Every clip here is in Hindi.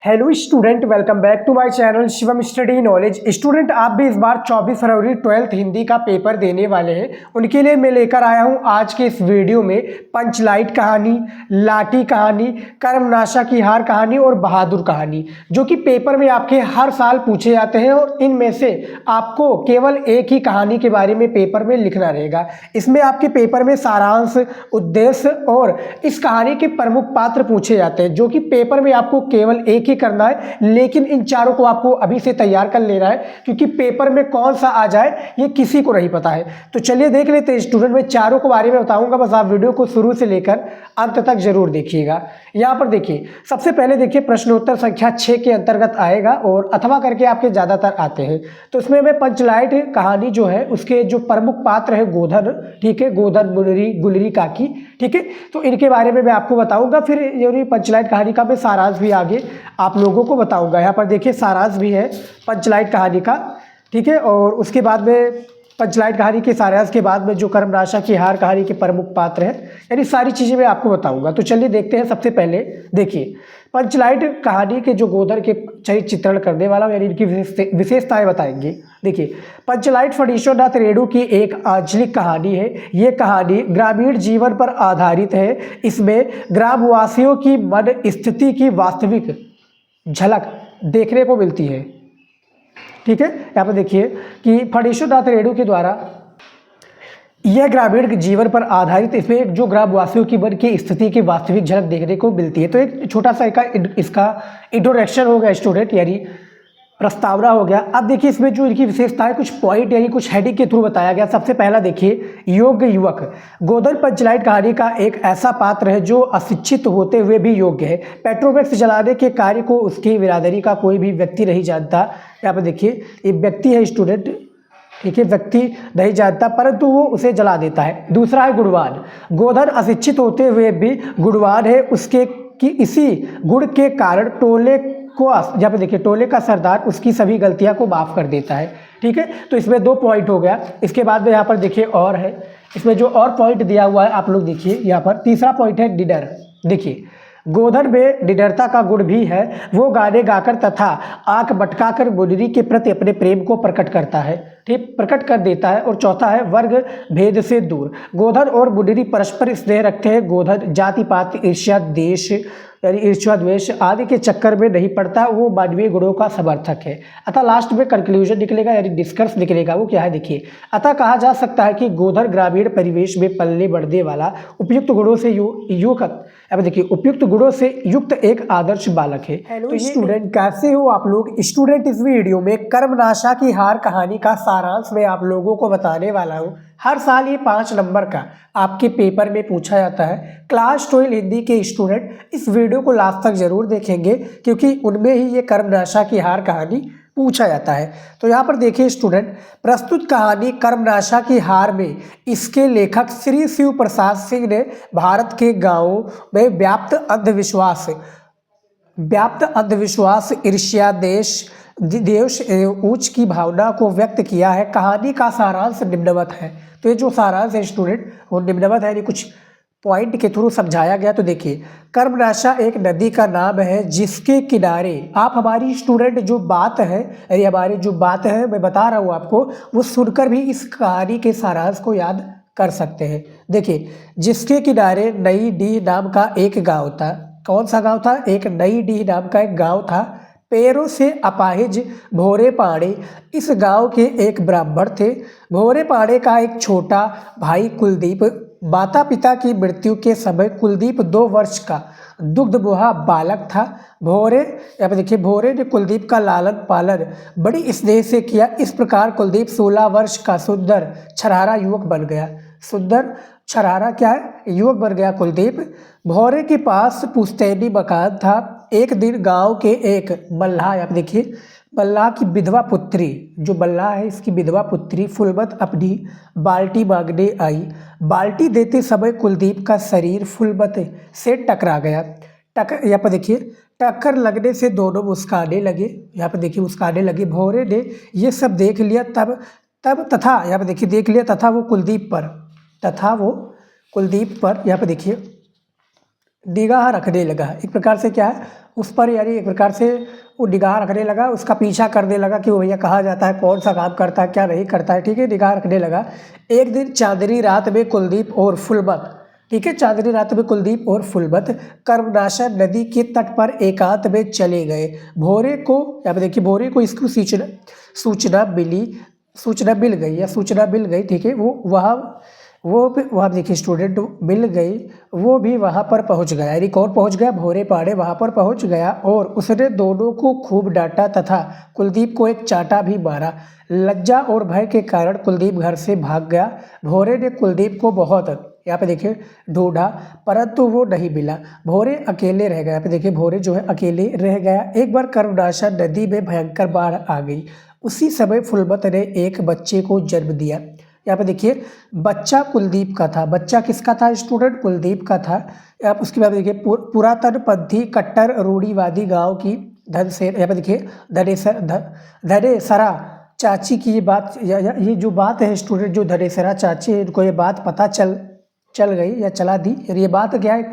Hello student, welcome back to my channel Shivam study knowledge. Student, आप भी इस बार 24 फरवरी 12th हिंदी का पेपर देने वाले हैं। उनके लिए मैं लेकर आया हूं आज के इस वीडियो में पंचलाइट कहानी, लाठी कहानी, कर्मनाशा की हार कहानी और बहादुर कहानी, जो कि पेपर में आपके हर साल पूछे जाते हैं। और इनमें से आपको केवल एक ही कहानी के बारे में पेपर में लिखना रहेगा। इसमें आपके पेपर में सारांश, उद्देश्य और इस कहानी के प्रमुख पात्र पूछे जाते हैं, जो कि पेपर में आपको केवल एक करना है। लेकिन इन चारों को आपको अभी से तैयार कर लेना है, क्योंकि पेपर में कौन सा आ जाए ये किसी को नहीं पता है। तो चलिए देख लेते हैं स्टूडेंट, मैं चारों के बारे में बताऊंगा, बस आप वीडियो को शुरू से लेकर अंत तक जरूर देखिएगा। यहां पर देखिए, सबसे पहले देखिए प्रश्नोत्तर संख्या 6 के अंतर्गत आएगा और अथवा करके आपके ज्यादातर आते हैं। तो इसमें मैं पंचलाइट कहानी जो है उसके जो प्रमुख पात्र है गोधन, ठीक है, गोधन, गुलरी, गुलरी काकी, ठीक है, तो इनके बारे में मैं आपको बताऊंगा। फिर ये पंचलाइट कहानी का मैं सारांश भी आगे आप लोगों को बताऊंगा। यहाँ पर देखिए सारांश भी है पंचलाइट कहानी का, ठीक है, और उसके बाद में पंचलाइट कहानी के सारांश के बाद में जो कर्मनाशा की हार कहानी के प्रमुख पात्र हैं, यानी सारी चीज़ें मैं आपको बताऊंगा। तो चलिए देखते हैं। सबसे पहले देखिए पंचलाइट कहानी के जो गोधन के चरित्र चित्रण करने वाला हूं, यानी इनकी विशेषताएं बताएंगे। देखिए, पंचलाइट फणीश्वरनाथ रेणु की एक आंचलिक कहानी है। ये कहानी ग्रामीण जीवन पर आधारित है। इसमें ग्रामवासियों की मन स्थिति की वास्तविक झलक देखने को मिलती है, ठीक है। यहाँ पर देखिए कि फणीश्वरनाथ रेणु के द्वारा यह ग्रामीण जीवन पर आधारित, इसमें जो ग्रामवासियों की मन की स्थिति की वास्तविक झलक देखने को मिलती है। तो एक छोटा सा इसका इंट्रोडक्शन हो गया स्टूडेंट, यानी प्रस्तावना हो गया। अब देखिए इसमें जो इनकी विशेषताएं कुछ पॉइंट यानी कुछ हेडिंग के थ्रू बताया गया। सबसे पहला देखिए, योग्य युवक। गोधन पंचलाइट कहानी का एक ऐसा पात्र है जो अशिक्षित होते हुए भी योग्य है। पेट्रोमैक्स जलाने के कार्य को उसकी बिरादरी का कोई भी व्यक्ति नहीं जानता। यहाँ पर देखिए ये व्यक्ति है स्टूडेंट, ठीक है, व्यक्ति नहीं जानता परंतु वो उसे जला देता है। दूसरा है गुणवान। गोधन अशिक्षित होते हुए भी गुणवान है। उसके कि इसी गुण के कारण टोले को, यहाँ पे देखिए, टोले का सरदार उसकी सभी गलतियां को माफ कर देता है, ठीक है। तो इसमें 2 पॉइंट हो गया। इसके बाद में यहाँ पर देखिए और है, इसमें जो और पॉइंट दिया हुआ है आप लोग देखिए। यहाँ पर तीसरा पॉइंट है निडर। देखिए गोधन में निडरता का गुण भी है। वो गाने गाकर तथा आंख मटकाकर मुनिरी के प्रति अपने प्रेम को प्रकट करता है, ठीक, प्रकट कर देता है। और चौथा है वर्ग भेद से दूर। गोधन और मुनिरी परस्पर स्नेह रखते हैं। गोधन जाति पात, ईर्ष्या, देश यानी ईर्ष्या द्वेष आदि के चक्कर में नहीं पड़ता। वो मानवीय गुणों का समर्थक है। अतः लास्ट में कंक्लूजन निकलेगा, यानी निष्कर्ष निकलेगा। वो क्या है देखिए, अतः कहा जा सकता है कि गोधन ग्रामीण परिवेश में पलने बढ़ने वाला उपयुक्त गुणों से अब देखिए उपयुक्त गुणों से युक्त एक आदर्श बालक है। तो स्टूडेंट, कैसे हो आप लोग? स्टूडेंट, इस वीडियो में कर्मनाशा की हार कहानी का सारांश मैं आप लोगों को बताने वाला हूँ। हर साल ये 5 नंबर का आपके पेपर में पूछा जाता है। क्लास 12 हिंदी के स्टूडेंट इस वीडियो को लास्ट तक जरूर देखेंगे, क्योंकि उनमें ही ये कर्मनाशा की हार कहानी पूछा जाता है। तो यहाँ पर देखिए स्टूडेंट, प्रस्तुत कहानी कर्मनाशा की हार में इसके लेखक श्री शिव प्रसाद सिंह ने भारत के गांवों में व्याप्त अंधविश्वास, ईर्ष्या, देश ऊंच की भावना को व्यक्त किया है। कहानी का सारांश निम्नवत है। तो ये जो सारांश है स्टूडेंट वो निम्नवत है, यानी कुछ पॉइंट के थ्रू समझाया गया। तो देखिए, कर्मनाशा एक नदी का नाम है जिसके किनारे आप हमारी स्टूडेंट जो बात है, यानी हमारी जो बात है मैं बता रहा हूँ आपको, वो सुनकर भी इस कहानी के सारांश को याद कर सकते हैं। देखिए, जिसके किनारे नई डीह नाम का एक गाँव था। कौन सा गाँव था? एक नई डीह नाम का एक गाँव था। पैरों से अपाहिज भोरे पाड़े इस गांव के एक ब्राह्मण थे। भोरे पाड़े का एक छोटा भाई कुलदीप, माता पिता की मृत्यु के समय कुलदीप 2 वर्ष का दुग्धबुहा बालक था। भोरे, यहाँ पे देखिए, भोरे ने कुलदीप का लालन पालन बड़ी स्नेह से किया। इस प्रकार कुलदीप 16 वर्ष का सुंदर छरहारा युवक बन गया। सुंदर छरहारा क्या है? युवक बन गया कुलदीप। भोरे के पास पुश्तैनी मकान था। एक दिन गांव के एक मल्लाह, आप देखिए, मल्लाह की विधवा पुत्री, जो मल्लाह है इसकी विधवा पुत्री फुलमत अपनी बाल्टी मांगने आई। बाल्टी देते समय कुलदीप का शरीर फुलमत से टकरा गया। यहाँ पर देखिए, टक्कर लगने से दोनों मुस्काने लगे। यहाँ पर देखिए मुस्काने लगे। भोरे ने ये सब देख लिया तथा यहाँ पर देखिए देख लिया तथा वो कुलदीप पर यहाँ पर देखिए निगाह रखने लगा। एक प्रकार से क्या है उस पर, यानी एक प्रकार से वो निगाह रखने लगा, उसका पीछा करने लगा कि वो भैया कहाँ जाता है, कौन सा काम करता है, क्या नहीं करता है, ठीक है, निगाह रखने लगा। एक दिन चांदनी रात में कुलदीप और फुलबत, ठीक है, चांदनी रात में कुलदीप और फुलबत कर्मनाशा नदी के तट पर एकांत में चले गए। भोरे को, यहाँ पे देखिए, भोरे को इसको सूचना मिल गई या सूचना मिल गई, ठीक है, वहाँ देखिए स्टूडेंट मिल गई, वो भी वहाँ पर पहुँच गया, यानी कौन पहुँच गया, भोरे पाड़े वहाँ पर पहुँच गया और उसने दोनों को खूब डांटा तथा कुलदीप को एक चांटा भी मारा। लज्जा और भय के कारण कुलदीप घर से भाग गया। भोरे ने कुलदीप को बहुत, यहाँ पे देखिए, ढूंढा परंतु वो नहीं मिला। भोरे अकेले रह गया, यहाँ पे देखिए भोरे जो है अकेले रह गया। एक बार कर्मनाशा नदी में भयंकर बाढ़ आ गई। उसी समय फुलबत ने एक बच्चे को जन्म दिया। यहाँ पे देखिए बच्चा कुलदीप का था। बच्चा किसका था स्टूडेंट? कुलदीप का था। आप उसके बाद देखिए पुरातनपंथी कट्टर रूढ़िवादी गांव की यहाँ पे देखिए धनेसरा चाची की ये बात, ये जो बात है स्टूडेंट, जो धनेसरा चाची है, इनको ये बात पता चल गई या चला दी। ये बात क्या है,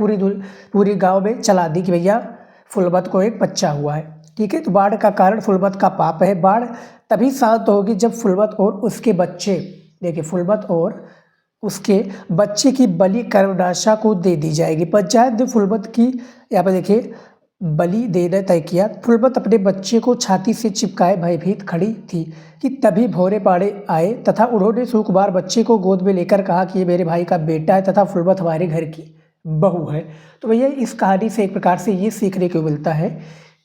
पूरी गांव में चला दी कि भैया फुलबत को एक बच्चा हुआ है, ठीक है। तो बाढ़ का कारण फुलबत का पाप है। बाढ़ तभी शांत होगी जब फुलबत और उसके बच्चे, देखिए फुलबत और उसके बच्चे की बलि कर्मनाशा को दे दी जाएगी। पंचायत ने फुलबत की, यहाँ पर देखिए, बलि देना तय किया। फुलबत अपने बच्चे को छाती से चिपकाए भयभीत खड़ी थी कि तभी भोरे पाड़े आए तथा उन्होंने सुकुमार बच्चे को गोद में लेकर कहा कि ये मेरे भाई का बेटा है तथा फुलबत हमारे घर की बहू है। तो भैया इस कहानी से एक प्रकार से ये सीखने को मिलता है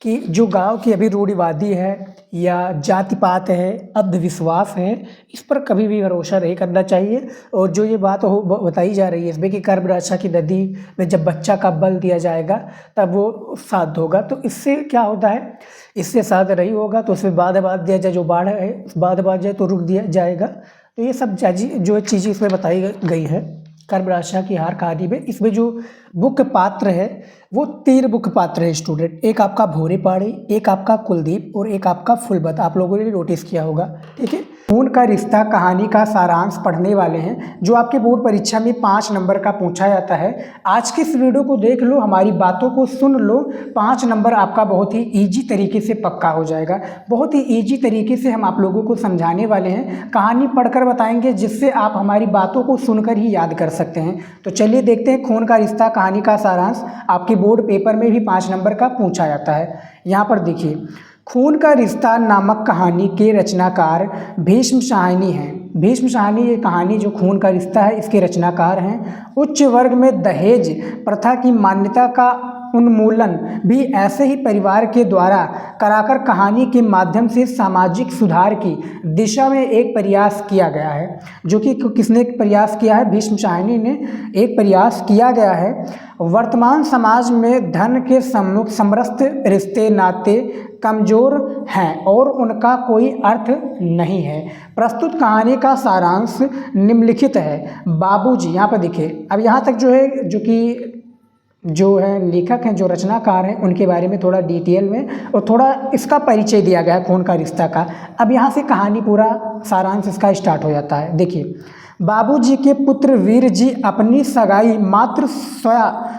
कि जो गांव की अभी रूढ़िवादी है या जाति पात है, अंधविश्वास है, इस पर कभी भी भरोसा नहीं करना चाहिए। और जो ये बात बताई जा रही है इसमें कि कर्मनाशा की नदी में जब बच्चा का बल दिया जाएगा तब वो शांत होगा, तो इससे क्या होता है, इससे शांत नहीं होगा तो उसमें बांध दिया जाए, जो बाढ़ है बांध जाए तो रुक दिया जाएगा। तो ये सब जो चीज़ें इसमें बताई गई है कर्मनाशा की हार कहानी में। इसमें जो मुख्य पात्र है वो 3 मुख्य पात्र है स्टूडेंट। एक आपका भोरे पाड़े, एक आपका कुलदीप और एक आपका फुलबत। आप लोगों ने नोटिस किया होगा, ठीक है। खून का रिश्ता कहानी का सारांश पढ़ने वाले हैं जो आपके बोर्ड परीक्षा में 5 नंबर का पूछा जाता है। आज के इस वीडियो को देख लो, हमारी बातों को सुन लो, 5 नंबर आपका बहुत ही ईजी तरीके से पक्का हो जाएगा। बहुत ही ईजी तरीके से हम आप लोगों को समझाने वाले हैं, कहानी पढ़कर बताएंगे जिससे आप हमारी बातों को सुनकर ही याद कर सकते हैं। तो चलिए देखते हैं, खून का रिश्ता कहानी का सारांश आपके बोर्ड पेपर में भी 5 नंबर का पूछा जाता है। यहाँ पर देखिए, खून का रिश्ता नामक कहानी के रचनाकार भीष्म शाहनी हैं। भीष्म शाहनी ये कहानी जो खून का रिश्ता है इसके रचनाकार हैं। उच्च वर्ग में दहेज प्रथा की मान्यता का उन्मूलन भी ऐसे ही परिवार के द्वारा कराकर कहानी के माध्यम से सामाजिक सुधार की दिशा में एक प्रयास किया गया है। जो कि किसने प्रयास किया है? भीष्म शाहनी ने एक प्रयास किया गया है। वर्तमान समाज में धन के सम्मुख समरस्त रिश्ते नाते कमजोर हैं और उनका कोई अर्थ नहीं है। प्रस्तुत कहानी का सारांश निम्नलिखित है। बाबूजी, यहाँ पर देखिए, अब यहाँ तक जो है लेखक हैं, जो रचनाकार हैं, उनके बारे में थोड़ा डिटेल में और थोड़ा इसका परिचय दिया गया है खून का रिश्ता का। अब यहाँ से कहानी पूरा सारांश इसका स्टार्ट हो जाता है। देखिए, बाबूजी के पुत्र वीर जी अपनी सगाई मात्र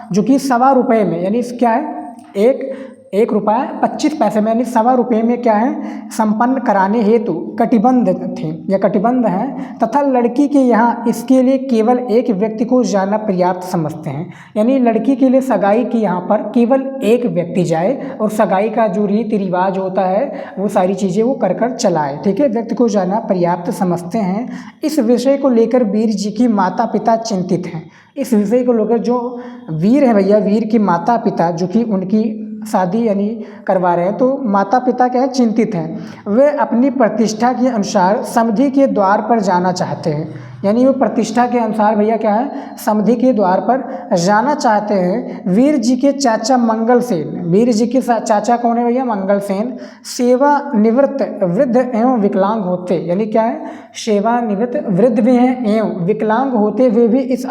जो कि ₹1.25 में, यानी क्या है, एक रुपया 25 पैसे में, यानी ₹1.25 में क्या है, संपन्न कराने हेतु कटिबद्ध थे या कटिबद्ध हैं तथा लड़की के यहाँ इसके लिए केवल एक व्यक्ति को जाना पर्याप्त समझते हैं। यानी लड़की के लिए सगाई की यहाँ पर केवल एक व्यक्ति जाए और सगाई का जो रीति रिवाज होता है वो सारी चीज़ें वो कर चलाए, ठीक है, व्यक्ति को जाना पर्याप्त समझते हैं। इस विषय को लेकर वीर जी की माता पिता चिंतित हैं। इस विषय को लेकर जो वीर है भैया, वीर की माता पिता जो कि उनकी शादी यानी करवा रहे हैं, तो माता पिता क्या है, चिंतित हैं। वे अपनी प्रतिष्ठा के अनुसार समधि के द्वार पर जाना चाहते हैं। यानी वो प्रतिष्ठा के अनुसार भैया क्या है, समधि के द्वार पर जाना चाहते हैं। वीर जी के चाचा मंगल सेन, वीर जी के चाचा कौन है भैया, मंगल सेन, सेवानिवृत्त वृद्ध एवं विकलांग होते, यानी क्या है, सेवानिवृत्त वृद्ध भी हैं एवं विकलांग होते हुए भी इस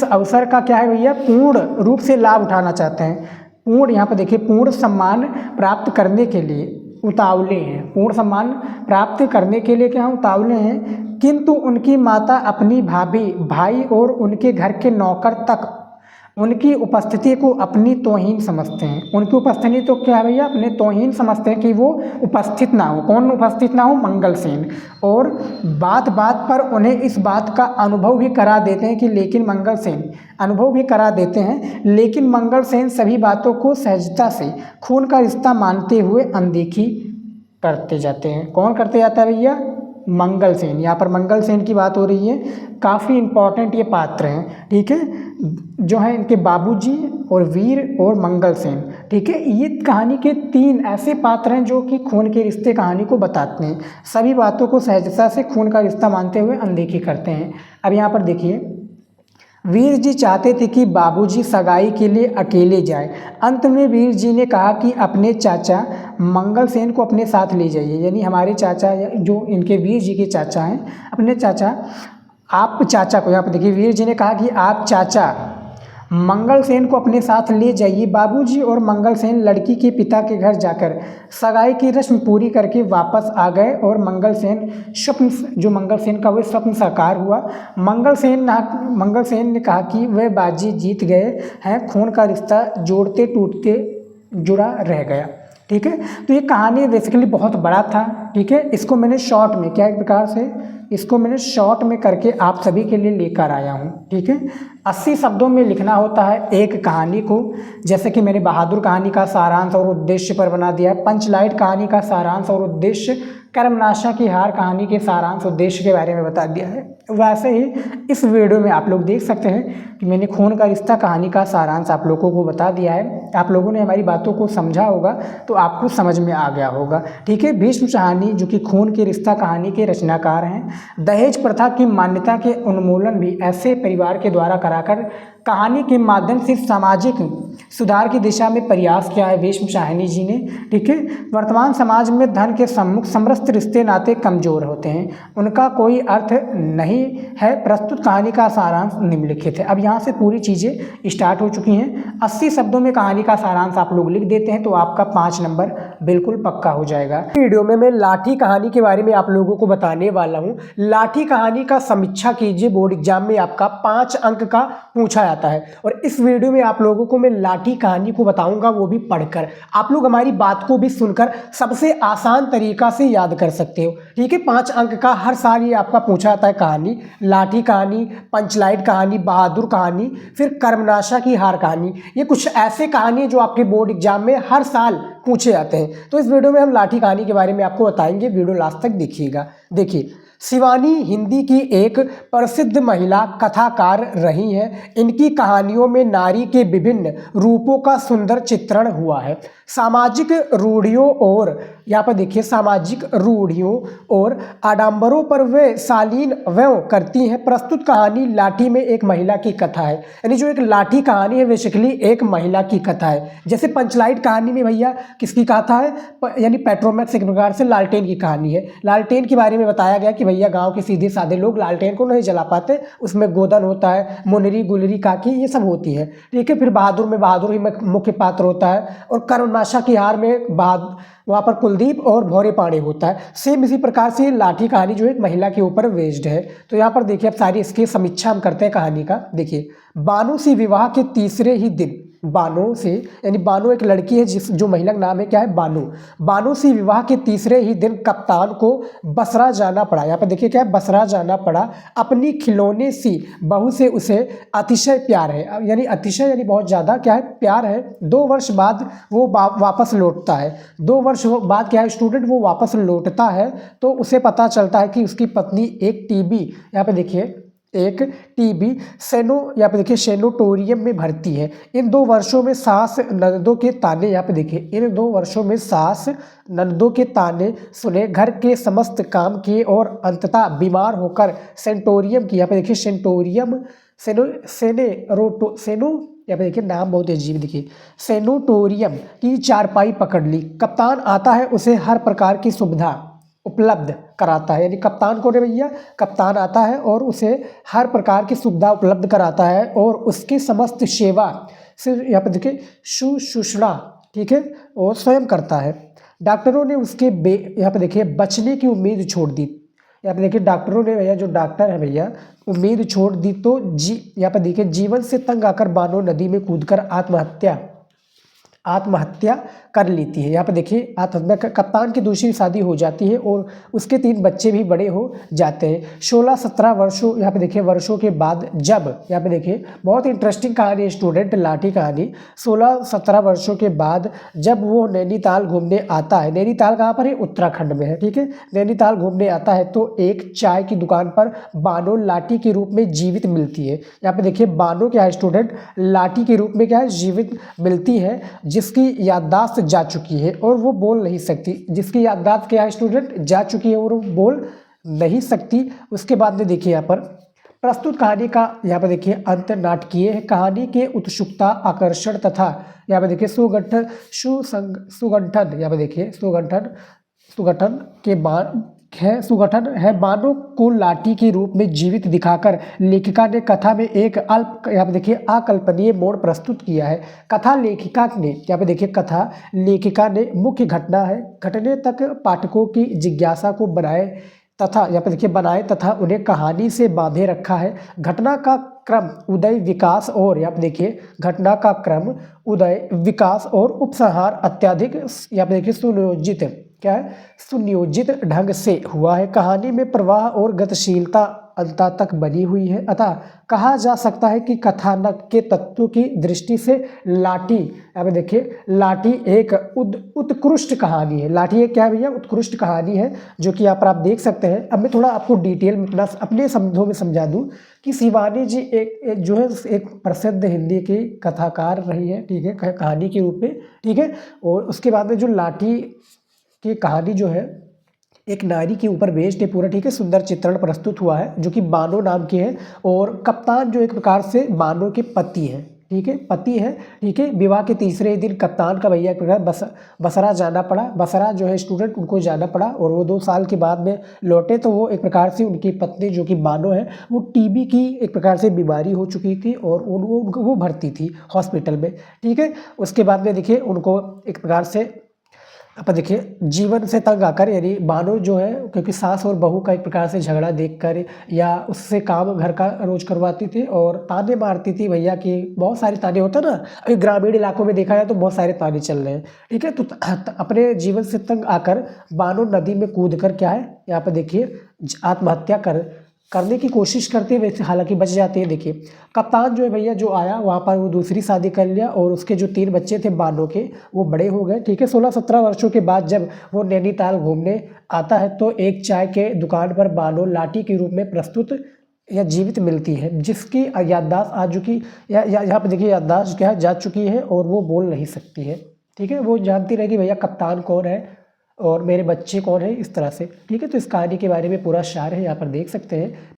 अवसर का क्या है भैया, पूर्ण रूप से लाभ उठाना चाहते हैं। पूर्ण, यहाँ पर देखिए, पूर्ण सम्मान प्राप्त करने के लिए उतावले हैं। पूर्ण सम्मान प्राप्त करने के लिए क्या उतावले हैं। किंतु उनकी माता अपनी भाभी, भाई और उनके घर के नौकर तक उनकी उपस्थिति को अपनी तौहीन समझते हैं। उनकी उपस्थिति तो क्या है भैया, अपने तौहीन समझते हैं कि वो उपस्थित ना हो। कौन उपस्थित ना हो? मंगलसेन। और बात बात पर उन्हें इस बात का अनुभव भी करा देते हैं कि लेकिन मंगलसेन अनुभव भी करा देते हैं, लेकिन मंगलसेन सभी बातों को सहजता से खून का रिश्ता मानते हुए अनदेखी करते जाते हैं। कौन करते जाता है भैया? मंगलसेन। यहाँ पर मंगलसेन की बात हो रही है। काफ़ी इंपॉर्टेंट ये पात्र हैं, ठीक है, जो है इनके बाबूजी और वीर और मंगलसेन, ठीक है। ये कहानी के 3 ऐसे पात्र हैं जो कि खून के रिश्ते कहानी को बताते हैं। सभी बातों को सहजता से खून का रिश्ता मानते हुए अनदेखी करते हैं। अब यहाँ पर देखिए, वीर जी चाहते थे कि बाबूजी सगाई के लिए अकेले जाए। अंत में वीर जी ने कहा कि अपने चाचा मंगलसेन को अपने साथ ले जाइए, यानी हमारे चाचा जो इनके वीर जी के चाचा हैं, अपने चाचा आप चाचा को, यहाँ पर देखिए वीर जी ने कहा कि आप चाचा मंगलसेन को अपने साथ ले जाइए। बाबूजी और मंगलसेन लड़की के पिता के घर जाकर सगाई की रस्म पूरी करके वापस आ गए और मंगलसेन का वो स्वप्न साकार हुआ। मंगलसेन ने कहा कि वह बाजी जीत गए हैं, खून का रिश्ता जोड़ते टूटते जुड़ा रह गया, ठीक है। तो ये कहानी बेसिकली बहुत बड़ा था, ठीक है। इसको मैंने शॉर्ट में क्या एक प्रकार से इसको मैंने शॉर्ट में करके आप सभी के लिए लेकर आया हूँ, ठीक है। 80 शब्दों में लिखना होता है एक कहानी को, जैसे कि मैंने बहादुर कहानी का सारांश और उद्देश्य पर बना दिया है, पंचलाइट कहानी का सारांश और उद्देश्य, कर्मनाशा की हार कहानी के सारांश उद्देश्य के बारे में बता दिया है। वैसे ही इस वीडियो में आप लोग देख सकते हैं कि मैंने खून का रिश्ता कहानी का सारांश आप लोगों को बता दिया है। आप लोगों ने हमारी बातों को समझा होगा तो आपको समझ में आ गया होगा, ठीक है। भीष्म साहनी जो कि खून के रिश्ता कहानी के रचनाकार हैं। दहेज प्रथा की मान्यता के उन्मूलन भी ऐसे परिवार के द्वारा कराकर कहानी के माध्यम से सामाजिक सुधार की दिशा में प्रयास किया है भीष्म साहनी जी ने, ठीक है। वर्तमान समाज में धन के सम्मुख समस्त रिश्ते नाते कमजोर होते हैं, उनका कोई अर्थ नहीं है। प्रस्तुत कहानी का सारांश निम्नलिखित है। अब यहाँ से पूरी चीज़ें स्टार्ट हो चुकी हैं। 80 शब्दों में कहानी का सारांश आप लोग लिख देते हैं तो आपका 5 नंबर बिल्कुल पक्का हो जाएगा। वीडियो में मैं लाठी कहानी के बारे में आप लोगों को बताने वाला हूँ। लाठी कहानी का समीक्षा कीजिए, बोर्ड एग्जाम में आपका 5 अंक का पूछा जाता है। और इस वीडियो में आप लोगों को मैं लाठी कहानी को बताऊंगा, वो भी पढ़कर। आप लोग हमारी बात को भी सुनकर सबसे आसान तरीका से याद कर सकते हो, ठीक है। 5 अंक का हर साल ये आपका पूछा जाता है कहानी। लाठी कहानी, पंचलाइट कहानी, बहादुर कहानी, फिर कर्मनाशा की हार कहानी। ये कुछ ऐसे कहानी है जो आपके बोर्ड एग्जाम में हर साल पूछे जाते हैं। तो इस वीडियो में हम लाठी कहानी के बारे में आपको बताएंगे, वीडियो लास्ट तक देखिएगा। देखिए, शिवानी हिंदी की एक प्रसिद्ध महिला कथाकार रही हैं। इनकी कहानियों में नारी के विभिन्न रूपों का सुंदर चित्रण हुआ है। सामाजिक रूढ़ियों और यहाँ पर देखिए सामाजिक रूढ़ियों और आडंबरों पर वे शालीन व्यय करती हैं। प्रस्तुत कहानी लाठी में एक महिला की कथा है, यानी जो एक लाठी कहानी है बेसिकली एक महिला की कथा है। जैसे पंचलाइट कहानी में भैया किसकी कथा है, यानी पेट्रोमैक्स एक प्रकार से लालटेन की कहानी है। लालटेन के बारे में बताया गया कि भैया गांव के सीधे साधे लोग लालटेन को नहीं जला पाते, उसमें गोदन होता है, मुनरी गुलरी काकी ये सब होती है, ठीक है। फिर बहादुर में बहादुर ही मुख्य पात्र होता है, और कर्मनाशा की हार में वहाँ पर कुलदीप और भौरे पाड़े होता है। सेम इसी प्रकार से लाठी कहानी जो एक महिला के ऊपर बेस्ड है। तो यहाँ पर देखिए अब सारी इसकी समीक्षा हम करते हैं कहानी का। देखिए, बानो से विवाह के तीसरे ही दिन, बानो से यानी बानो एक लड़की है जो महिला का नाम है क्या है, बानो। बानो से विवाह के तीसरे ही दिन कप्तान को बसरा जाना पड़ा। यहाँ पर देखिए क्या है, बसरा जाना पड़ा। अपनी खिलौने सी बहू से उसे अतिशय प्यार है, यानी अतिशय यानी बहुत ज़्यादा क्या है, प्यार है। 2 वर्ष बाद वो वापस लौटता है। 2 वर्ष बाद क्या है स्टूडेंट, वो वापस लौटता है तो उसे पता चलता है कि उसकी पत्नी एक टीबी, यहाँ पे देखिए एक टीबी यहाँ पे देखिए सेनेटोरियम में भर्ती है। इन 2 वर्षों में सास ननदों के ताने, यहाँ पे देखिए इन 2 वर्षों में सास ननदों के ताने सुने, घर के समस्त काम किए और अंततः बीमार होकर सेनेटोरियम की, यहाँ पे देखिए सेनेटोरियम यहाँ पे देखिए नाम बहुत अजीब, देखिए सेनेटोरियम की चारपाई पकड़ ली। कप्तान आता है, उसे हर प्रकार की सुविधा उपलब्ध कराता है, यानी कप्तान को भैया कप्तान आता है और उसे हर प्रकार की सुविधा उपलब्ध कराता है और उसकी समस्त सेवा सिर्फ यहाँ पे देखिए शुश्रूषा, ठीक है, और स्वयं करता है। डॉक्टरों ने उसके यहाँ पे देखिए बचने की उम्मीद छोड़ दी। यहाँ पे देखिए डॉक्टरों ने भैया, जो डॉक्टर है भैया, उम्मीद छोड़ दी तो यहाँ पे देखिए जीवन से तंग आकर बानो नदी में कूदकर आत्महत्या कर लेती है। यहाँ पे देखिए आत्महत्या, कप्तान की दूसरी शादी हो जाती है और उसके 3 बच्चे भी बड़े हो जाते हैं। 16-17 वर्षों, यहाँ पे देखिए वर्षों के बाद जब, यहाँ पे देखिए बहुत इंटरेस्टिंग कहानी है स्टूडेंट, लाठी कहानी। 16-17 वर्षों के बाद जब वो नैनीताल घूमने आता है, नैनीताल कहाँ पर है? उत्तराखंड में है, ठीक है। नैनीताल घूमने आता है तो एक चाय की दुकान पर बानो लाठी के रूप में जीवित मिलती है। यहाँ पे देखिए बानो क्या है स्टूडेंट? लाठी के रूप में क्या है? जीवित मिलती है, जिसकी याददाश्त जा चुकी है और वो बोल नहीं सकती। जिसकी याददाश्त क्या है स्टूडेंट? जा चुकी है और वो बोल नहीं सकती। उसके बाद में देखिए यहाँ पर प्रस्तुत कहानी का, यहाँ पर देखिए अंत नाटकीय है। कहानी के उत्सुकता, आकर्षण तथा यहाँ पर देखिए सुगठन, यहाँ पर देखिए सुगठन के बाद सुगठन है। बानो को लाठी के रूप में जीवित दिखाकर लेखिका ने कथा में एक यहाँ पे देखिए अकल्पनीय मोड़ प्रस्तुत किया है। कथा लेखिका ने, यहाँ पे देखिए कथा लेखिका ने मुख्य घटने तक पाठकों की जिज्ञासा को बनाए तथा उन्हें कहानी से बांधे रखा है। घटना का क्रम, उदय, विकास और यहाँ पे देखिए घटना का क्रम, उदय, विकास और उपसंहार अत्यधिक यहाँ पे देखिए सुनियोजित ढंग से हुआ है। कहानी में प्रवाह और गतिशीलता अंत तक बनी हुई है। अतः कहा जा सकता है कि कथानक के तत्वों की दृष्टि से लाठी, यहाँ पे देखिए लाठी एक उत्कृष्ट कहानी है। लाठी एक क्या है भैया? उत्कृष्ट कहानी है, जो कि यहाँ पर आप देख सकते हैं। अब मैं थोड़ा आपको डिटेल में अपने शब्दों में समझा दूँ कि शिवानी जी एक जो है एक प्रसिद्ध हिंदी की कथाकार रही है, ठीक है, कहानी के रूप में, ठीक है। और उसके बाद में जो लाठी की कहानी जो है एक नारी के ऊपर बेस्ड है पूरा, ठीक है। सुंदर चित्रण प्रस्तुत हुआ है जो कि बानो नाम की है। और कप्तान जो एक प्रकार से बानो के पति है, ठीक है, पति है, ठीक है। विवाह के तीसरे दिन कप्तान का भैया एक प्रकार बसरा जाना पड़ा। बसरा जो है स्टूडेंट उनको जाना पड़ा और वो 2 साल के बाद में लौटे तो वो एक प्रकार से उनकी पत्नी जो कि बानो है वो टीबी की एक प्रकार से बीमारी हो चुकी थी और वो भर्ती थी हॉस्पिटल में, ठीक है। उसके बाद में देखिए उनको एक प्रकार से अपन देखिए जीवन से तंग आकर, यानी बानो जो है, क्योंकि सास और बहू का एक प्रकार से झगड़ा देखकर या उससे काम घर का रोज करवाती थी और ताने मारती थी भैया कि बहुत सारे ताने होते हैं ना, अभी ग्रामीण इलाकों में देखा जाए तो बहुत सारे ताने चल रहे हैं, ठीक है। तो अपने जीवन से तंग आकर बानो नदी में कूद कर क्या है, यहाँ पर देखिए आत्महत्या करने की कोशिश करते हैं, वैसे हालांकि बच जाते हैं। देखिए कप्तान जो है भैया जो आया वहाँ पर वो दूसरी शादी कर लिया और उसके जो 3 बच्चे थे बानो के वो बड़े हो गए, ठीक है। 16-17 वर्षों के बाद जब वो नैनीताल घूमने आता है तो एक चाय के दुकान पर बानो लाठी के रूप में प्रस्तुत या जीवित मिलती है, जिसकी याददाश्त आ चुकी यहाँ पर देखिए याददाश्त क्या है, जा चुकी है और वो बोल नहीं सकती है, ठीक है। वो जानती रहे कि भैया कप्तान कौन है और मेरे बच्चे कौन है, इस तरह से, ठीक है। तो इस कहानी के बारे में पूरा सार है, यहाँ पर देख सकते हैं।